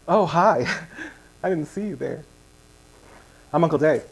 Oh, hi. I didn't see you there. I'm Uncle Dave.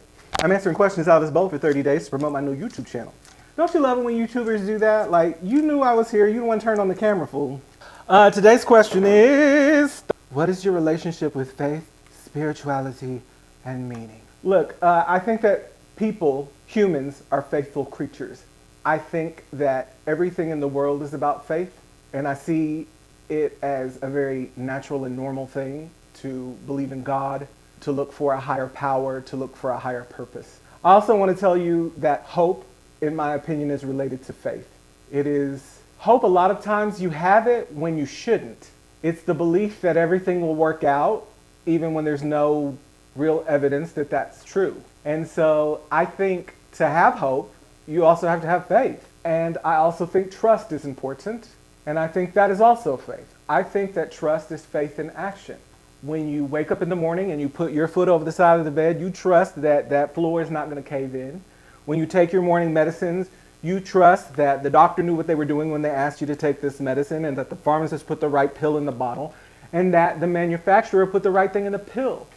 I'm answering questions out of this bowl for 30 days to promote my new YouTube channel. Don't you love it when YouTubers do that? Like, you knew I was here. You the one turned on the camera, fool. Today's question is, what is your relationship with faith, spirituality, and meaning? Look, I think that people, humans, are faithful creatures. I think that everything in the world is about faith, and I see it as a very natural and normal thing to believe in God, to look for a higher power, to look for a higher purpose. I also want to tell you that hope, in my opinion, is related to faith. It is hope, a lot of times you have it when you shouldn't. It's the belief that everything will work out, even when there's no real evidence that that's true. And so I think to have hope, you also have to have faith. And I also think trust is important. And I think that is also faith. I think that trust is faith in action. When you wake up in the morning and you put your foot over the side of the bed, you trust that that floor is not going to cave in. When you take your morning medicines, you trust that the doctor knew what they were doing when they asked you to take this medicine, and that the pharmacist put the right pill in the bottle, and that the manufacturer put the right thing in the pill.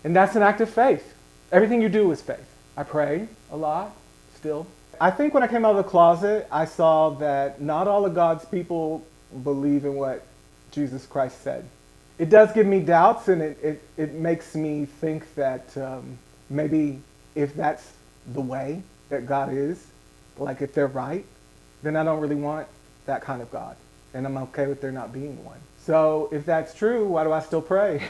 And that's an act of faith. Everything you do is faith. I pray a lot still. I think when I came out of the closet, I saw that not all of God's people believe in what Jesus Christ said. It does give me doubts, and it makes me think that maybe if that's the way that God is, like if they're right, then I don't really want that kind of God. And I'm okay with there not being one. So if that's true, why do I still pray?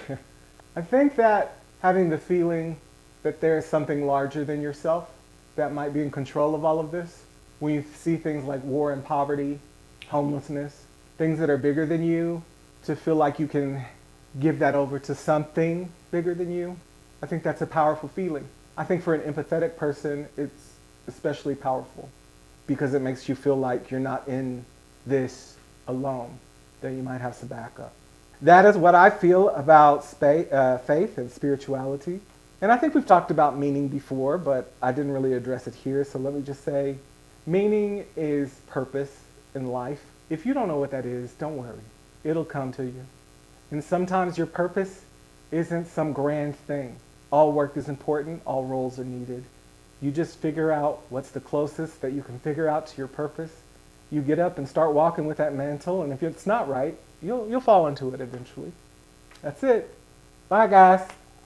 I think that having the feeling that there is something larger than yourself that might be in control of all of this, when you see things like war and poverty, homelessness, things that are bigger than you, to feel like you can give that over to something bigger than you, I think that's a powerful feeling. I think for an empathetic person, it's especially powerful because it makes you feel like you're not in this alone, that you might have some backup. That is what I feel about faith and spirituality. And I think we've talked about meaning before, but I didn't really address it here. So let me just say, meaning is purpose in life. If you don't know what that is, don't worry. It'll come to you. And sometimes your purpose isn't some grand thing. All work is important, all roles are needed. You just figure out what's the closest that you can figure out to your purpose. You get up and start walking with that mantle, and if it's not right, you'll fall into it eventually. That's it. Bye, guys.